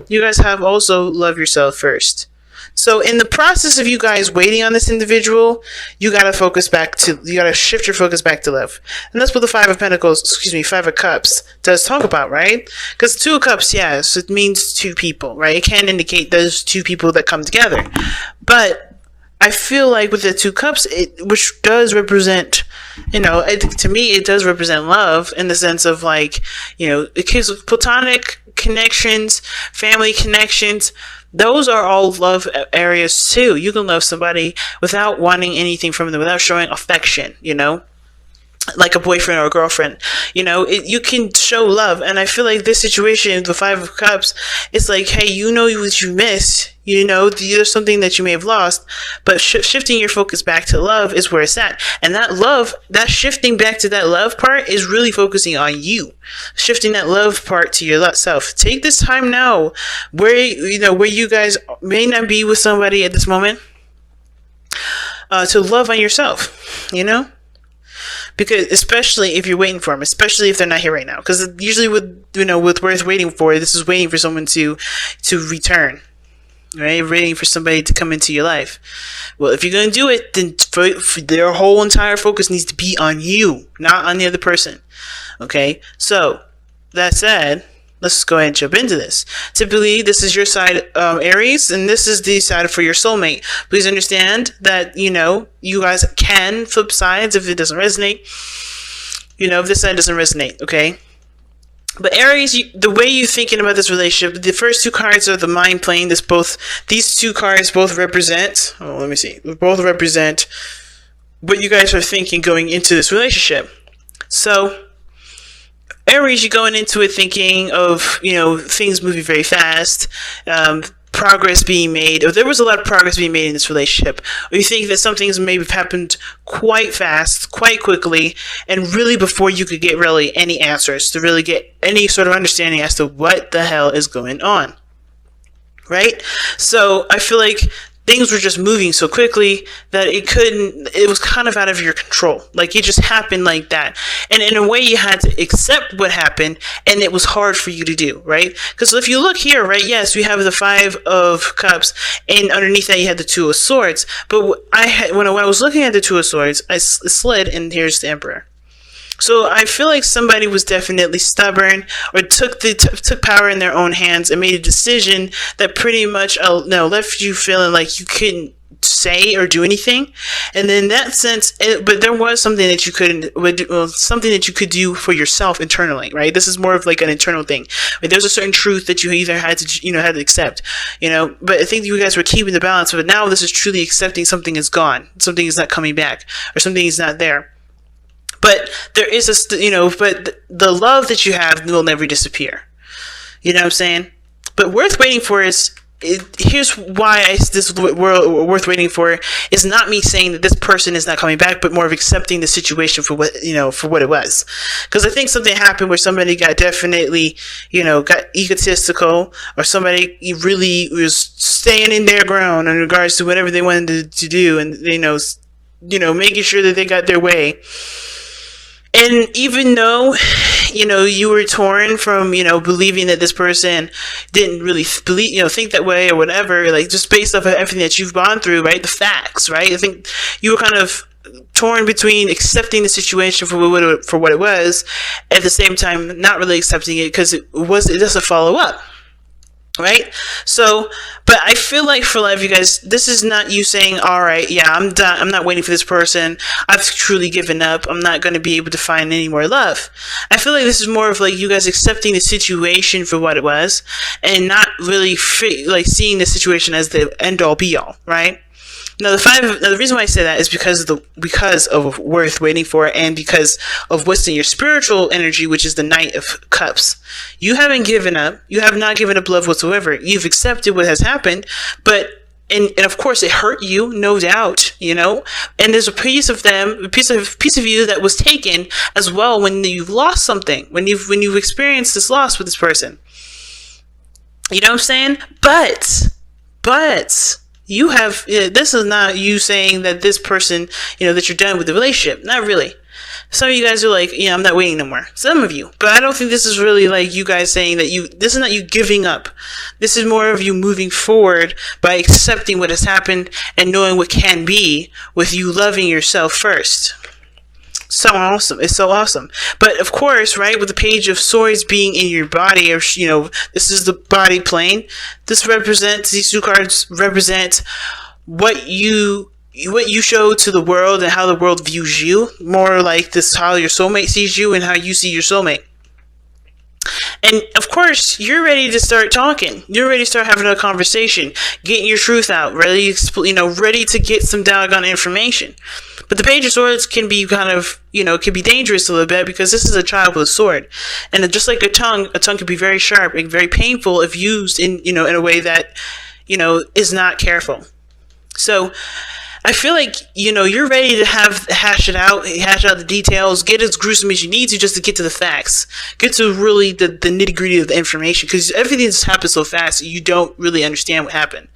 you guys have also love yourself first. So in the process of you guys waiting on this individual, you gotta shift your focus back to love. And that's what the Five of Cups does talk about, right? Because Two of Cups, yes, it means two people, right? It can indicate those two people that come together. But I feel like with the Two Cups, which does represent, to me, it does represent love in the sense of like, it gives platonic connections, family connections. Those are all love areas too. You can love somebody without wanting anything from them, without showing affection, like a boyfriend or a girlfriend. You can show love. And I feel like this situation, the Five of Cups, it's like, hey, what you missed. There's something that you may have lost, but shifting your focus back to love is where it's at. And that shifting back to that love part is really focusing on you, shifting that love part to your self. Take this time now where you guys may not be with somebody at this moment, to love on yourself, because especially if you're waiting for them, especially if they're not here right now, because usually with worth waiting for, this is waiting for someone to return. Right, waiting for somebody to come into your life. Well, if you're going to do it, then for their whole entire focus needs to be on you, not on the other person. Okay, so that said, let's go ahead and jump into this. Typically, this is your side, Aries, and this is the side for your soulmate. Please understand that, you guys can flip sides if it doesn't resonate. If this side doesn't resonate, okay? But Aries, the way you're thinking about this relationship, the first two cards are the mind plane. These two cards both represent, both represent what you guys are thinking going into this relationship. So, Aries, you're going into it thinking of, things moving very fast, progress being made, or there was a lot of progress being made in this relationship, or you think that some things maybe happened quite fast, quite quickly, and really before you could get really any answers, to really get any sort of understanding as to what the hell is going on, right? So I feel like things were just moving so quickly that it was kind of out of your control. Like, it just happened like that. And in a way, you had to accept what happened, and it was hard for you to do, right? Because if you look here, right, yes, we have the Five of Cups, and underneath that, you had the Two of Swords. But when I was looking at the Two of Swords, I slid, and here's the Emperor. So I feel like somebody was definitely stubborn, or took power in their own hands and made a decision that pretty much left you feeling like you couldn't say or do anything. And in that sense, but there was something that you could do for yourself internally, right? This is more of like an internal thing. Like, there's a certain truth that you either had to accept, But I think you guys were keeping the balance. But now this is truly accepting something is gone, something is not coming back, or something is not there. But there is but the love that you have will never disappear. You know what I'm saying? But worth waiting for here's why this worth waiting for is not me saying that this person is not coming back, but more of accepting the situation for what it was. Because I think something happened where somebody got definitely, got egotistical, or somebody really was staying in their ground in regards to whatever they wanted to do, and making sure that they got their way. And even though, you were torn from, believing that this person didn't really think that way or whatever, like, just based off of everything that you've gone through, right? The facts, right? I think you were kind of torn between accepting the situation for what it was, at the same time not really accepting it because it doesn't follow up. Right? So, but I feel like for life, you guys, this is not you saying, all right, yeah, I'm done. I'm not waiting for this person. I've truly given up. I'm not going to be able to find any more love. I feel like this is more of like you guys accepting the situation for what it was, and not really seeing the situation as the end all be all, right? Now, the reason why I say that is because of worth waiting for, and because of what's in your spiritual energy, which is the Knight of Cups. You haven't given up. You have not given up love whatsoever. You've accepted what has happened, but and of course it hurt you, no doubt, And there's a piece of you that was taken as well when you've lost something, when you've experienced this loss with this person. You know what I'm saying? But. You have, this is not you saying that this person, that you're done with the relationship. Not really. Some of you guys are like, yeah, I'm not waiting no more. Some of you. But I don't think this is really like you guys saying that this is not you giving up. This is more of you moving forward by accepting what has happened and knowing what can be with you loving yourself first. So awesome. It's so awesome. But of course, right, with the Page of Swords being in your body, or, this is the body plane. These two cards represent what you show to the world and how the world views you. More like this, how your soulmate sees you and how you see your soulmate. And of course, you're ready to start talking. You're ready to start having a conversation, getting your truth out, ready to get some doggone information. But the Page of Swords can be kind of, can be dangerous a little bit, because this is a child with a sword. And just like a tongue can be very sharp and very painful if used in a way that, is not careful. So I feel like, you're ready to hash out the details, get as gruesome as you need to just to get to the facts. Get to really the nitty gritty of the information, because everything just happens so fast you don't really understand what happened.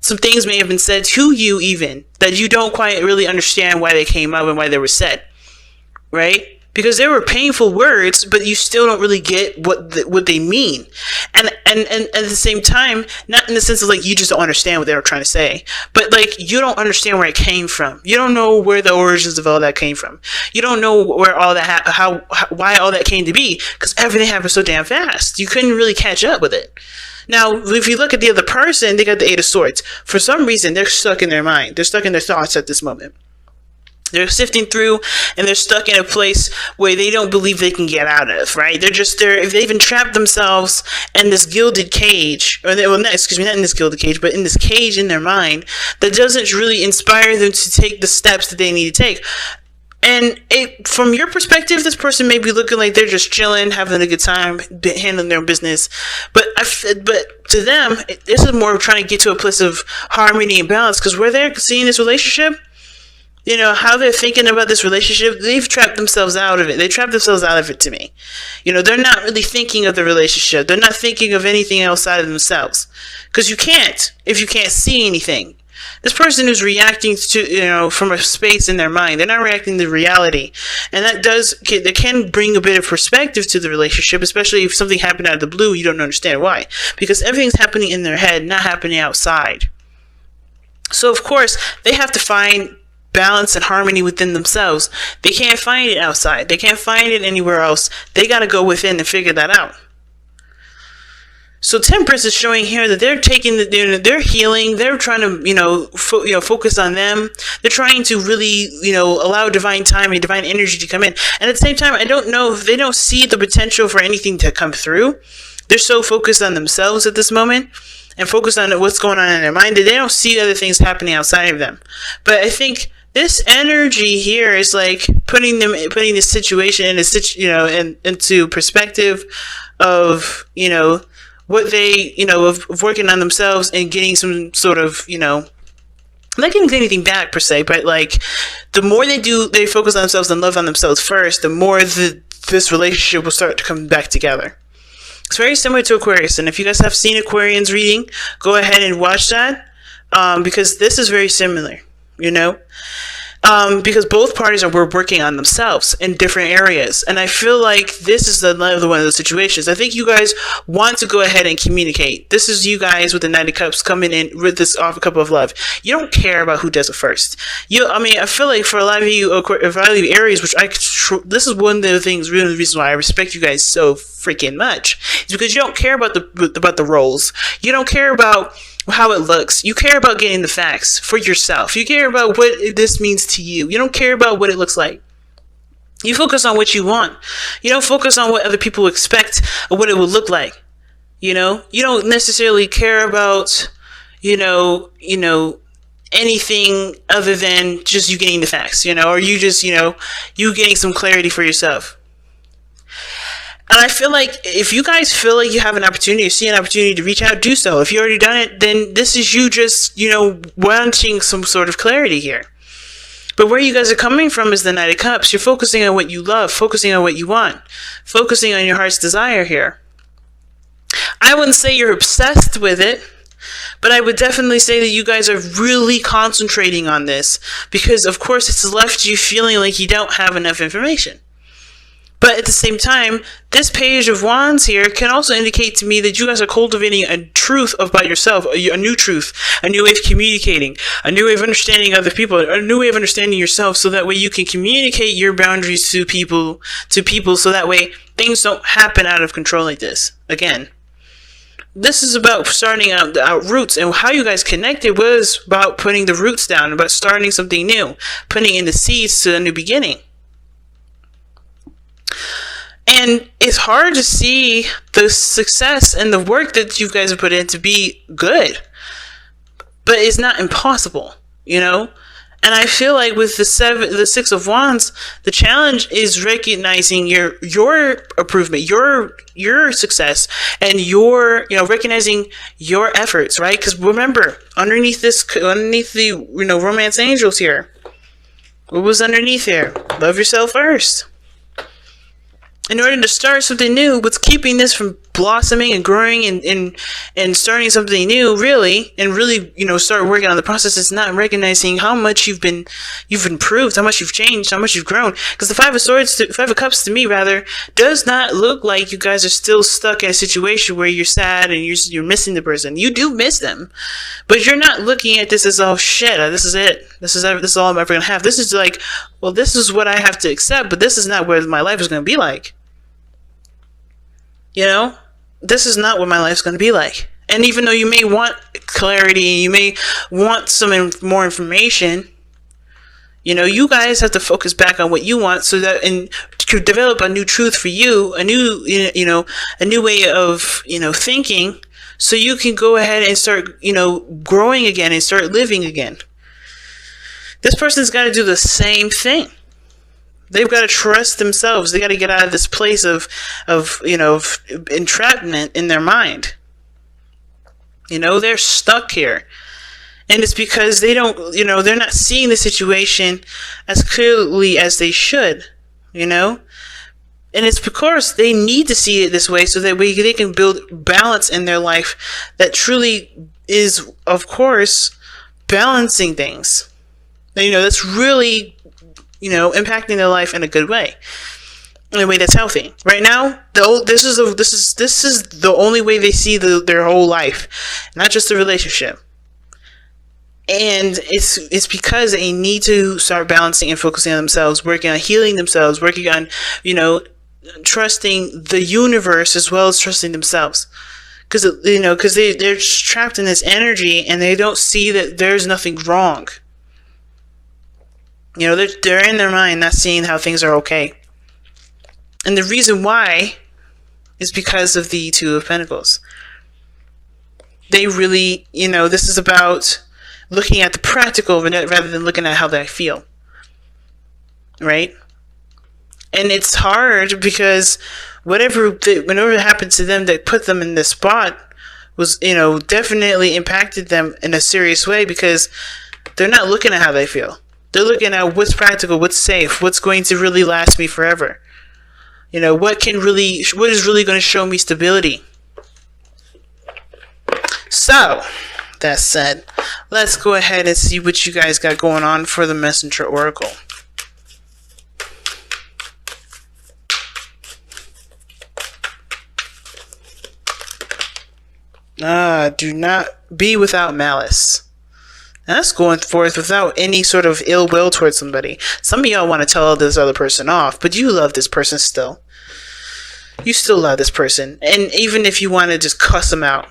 Some things may have been said to you even that you don't quite really understand why they came up and why they were said. Right? Because they were painful words, but you still don't really get what they mean. And at the same time, not in the sense of like you just don't understand what they were trying to say, but like you don't understand where it came from. You don't know where the origins of all that came from. You don't know where all that why all that came to be, because everything happened so damn fast. You couldn't really catch up with it. Now, if you look at the other person, they got the Eight of Swords. For some reason, they're stuck in their mind. They're stuck in their thoughts at this moment. They're sifting through, and they're stuck in a place where they don't believe they can get out of, right? They've entrapped themselves in this gilded cage, not in this gilded cage, but in this cage in their mind that doesn't really inspire them to take the steps that they need to take. And from your perspective, this person may be looking like they're just chilling, having a good time, handling their own business. But to them, this is more trying to get to a place of harmony and balance, because where they're seeing this relationship, how they're thinking about this relationship, they've trapped themselves out of it. They trapped themselves out of it to me. They're not really thinking of the relationship. They're not thinking of anything outside of themselves. Because you can't, if you can't see anything. This person is reacting to, from a space in their mind. They're not reacting to reality. And that can bring a bit of perspective to the relationship, especially if something happened out of the blue, you don't understand why. Because everything's happening in their head, not happening outside. So, of course, they have to find balance and harmony within themselves. They can't find it outside. They can't find it anywhere else. They got to go within and figure that out. So Temperance is showing here that they're they're healing. They're trying to, focus on them. They're trying to really, allow divine time and divine energy to come in. And at the same time, I don't know if they don't see the potential for anything to come through. They're so focused on themselves at this moment and focused on what's going on in their mind that they don't see other things happening outside of them. But I think this energy here is like putting this situation into perspective of, what they, of working on themselves and getting some sort of, not getting anything back per se, but like the more they focus on themselves and love on themselves first, the more this relationship will start to come back together. It's very similar to Aquarius. And if you guys have seen Aquarian's reading, go ahead and watch that, because this is very similar. Because both parties were working on themselves in different areas. And I feel like this is another one of those situations. I think you guys want to go ahead and communicate. This is you guys with the Knight of Cups coming in with this cup of love. You don't care about who does it first. I feel like for a lot of you Aries, which this is one of the things, really the reason why I respect you guys so freaking much, is because you don't care about the roles. You don't care about how it looks. You care about getting the facts for yourself. You care about what this means to you. You don't care about what it looks like. You focus on what you want. You don't focus on what other people expect or what it would look like. You don't necessarily care about, anything other than just you getting the facts, or you just, you getting some clarity for yourself. And I feel like if you guys feel like you have an opportunity or see an opportunity to reach out, do so. If you already done it, then this is you just, wanting some sort of clarity here. But where you guys are coming from is the Knight of Cups. You're focusing on what you love, focusing on what you want, focusing on your heart's desire here. I wouldn't say you're obsessed with it, But I would definitely say that you guys are really concentrating on this because, of course, it's left you feeling like you don't have enough information. But at the same time, this Page of Wands here can also indicate to me that you guys are cultivating a truth about yourself, a new truth, a new way of communicating, a new way of understanding other people, a new way of understanding yourself, so that way you can communicate your boundaries to people, so that way things don't happen out of control like this. Again, this is about starting out roots, and how you guys connected was about putting the roots down, about starting something new, putting in the seeds to a new beginning. And it's hard to see the success and the work that you guys have put in to be good. But it's not impossible, you know? And I feel like with the Six of Wands, the challenge is recognizing your improvement, your success, and recognizing your efforts, right? Because remember, underneath the romance angels here, what was underneath here? Love yourself first. In order to start something new, what's keeping this from blossoming and growing and starting something new, really, and really, start working on the process, is not recognizing how much you've improved, how much you've changed, how much you've grown. Because the Five of Cups to me, rather, does not look like you guys are still stuck in a situation where you're sad and you're missing the person. You do miss them, but you're not looking at this as, oh shit, this is it. This is all I'm ever gonna have. This is like, well, this is what I have to accept, but this is not what my life is gonna be like. This is not what my life's going to be like. And even though you may want clarity, you may want some more information, you guys have to focus back on what you want, so that, and to develop a new truth for you, a new way of, thinking, so you can go ahead and start, growing again and start living again. This person's got to do the same thing. They've got to trust themselves. They got to get out of this place of entrapment in their mind. They're stuck here. And it's because they don't, they're not seeing the situation as clearly as they should, And it's because they need to see it this way, so that they can build balance in their life that truly is, of course, balancing things. That's really impacting their life in a good way, in a way that's healthy. Right now, this is the only way they see their whole life, not just the relationship. And it's because they need to start balancing and focusing on themselves, working on healing themselves, working on trusting the universe as well as trusting themselves. Because they're trapped in this energy and they don't see that there's nothing wrong. They're in their mind, not seeing how things are okay. And the reason why is because of the Two of Pentacles. They really, this is about looking at the practical rather than looking at how they feel. Right? And it's hard because whenever it happened to them that put them in this spot was, definitely impacted them in a serious way, because they're not looking at how they feel. They're looking at what's practical, what's safe, what's going to really last me forever. What is really going to show me stability. So, that said, let's go ahead and see what you guys got going on for the Messenger Oracle. Do not be without malice. That's going forth without any sort of ill will towards somebody. Some of y'all want to tell this other person off, but you love this person still. You still love this person. And even if you want to just cuss them out,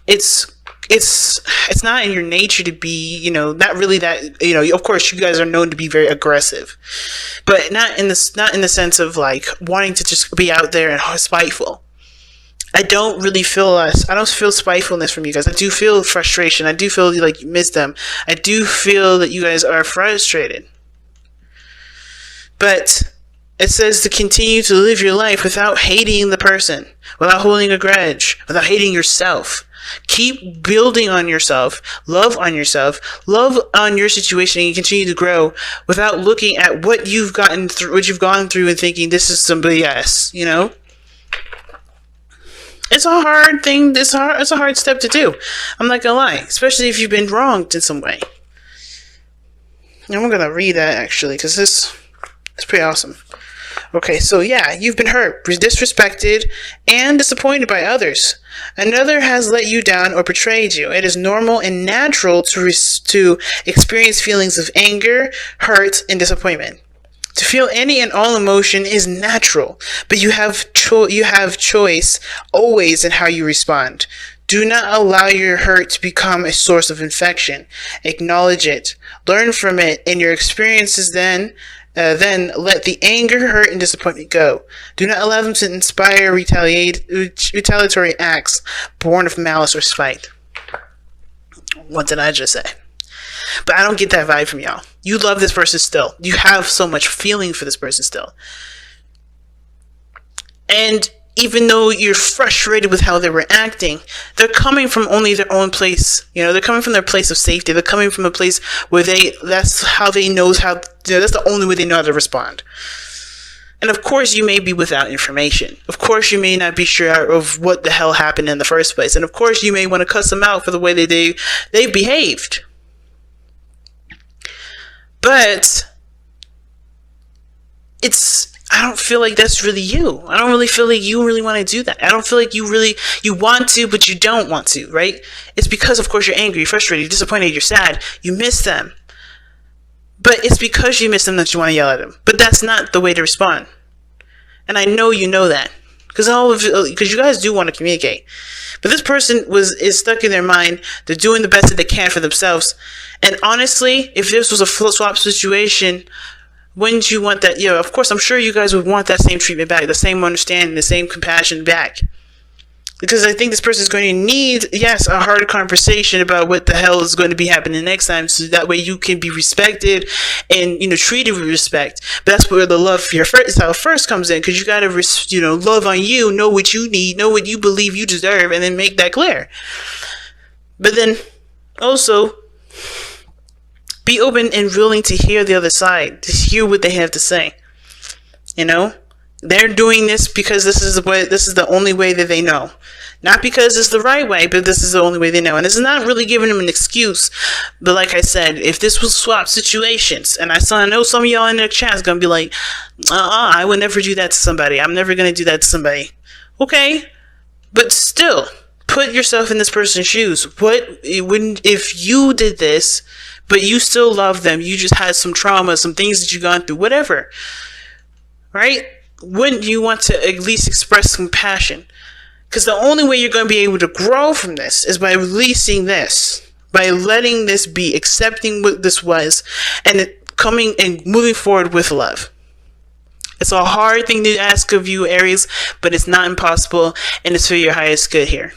It's not in your nature to be, not really that, of course you guys are known to be very aggressive. But not in the sense of like wanting to just be out there and spiteful. I don't feel spitefulness from you guys. I do feel frustration. I do feel like you miss them. I do feel that you guys are frustrated. But it says to continue to live your life without hating the person, without holding a grudge, without hating yourself. Keep building on yourself, love on your situation, and you continue to grow without looking at what you've gone through and thinking this is somebody else, It's it's a hard thing. It's a hard step to do. I'm not gonna lie, especially if you've been wronged in some way. And I'm gonna read that actually, because this is pretty awesome. Okay, so yeah, you've been hurt, disrespected, and disappointed by others. Another has let you down or betrayed you. It is normal and natural to experience feelings of anger, hurt, and disappointment. To feel any and all emotion is natural, but you have choice always in how you respond. Do not allow your hurt to become a source of infection. Acknowledge it, learn from it, and your experiences then let the anger, hurt, and disappointment go. Do not allow them to inspire retaliatory acts born of malice or spite. What did I just say? But I don't get that vibe from y'all. You love this person still. You have so much feeling for this person still. And even though you're frustrated with how they were acting, they're coming from only their own place. You know, they're coming from their place of safety. They're coming from a place where that's how they know how, that's the only way they know how to respond. And of course, you may be without information. Of course, you may not be sure of what the hell happened in the first place. And of course, you may want to cuss them out for the way that they behaved. But I don't feel like that's really you. I don't really feel like you really want to do that. I don't feel like you want to, but you don't want to, right? It's because, of course, you're angry, you're frustrated, you're disappointed, you're sad, you miss them. But it's because you miss them that you want to yell at them. But that's not the way to respond. And I know you know that. Because you guys do want to communicate. But this person is stuck in their mind. They're doing the best that they can for themselves. And honestly, if this was a flip swap situation, wouldn't you want that? Yeah, of course, I'm sure you guys would want that same treatment back, the same understanding, the same compassion back. Because I think this person is going to need, yes, a hard conversation about what the hell is going to be happening next time, so that way you can be respected and, treated with respect. But that's where the love for yourself first comes in, because you got to, love on you, know what you need, know what you believe you deserve, and then make that clear. But then also be open and willing to hear the other side, to hear what they have to say. They're doing this because this is the only way that they know. Not because it's the right way, but this is the only way they know. And this is not really giving them an excuse. But like I said, if this was swap situations, and I know some of y'all in their chat is going to be like, I would never do that to somebody. I'm never going to do that to somebody. Okay. But still, put yourself in this person's shoes. If you did this, but you still love them, you just had some trauma, some things that you've gone through, whatever. Right? Wouldn't you want to at least express compassion? Because the only way you're going to be able to grow from this is by releasing this, by letting this be, accepting what this was, and coming and moving forward with love. It's a hard thing to ask of you, Aries, but it's not impossible, and it's for your highest good here.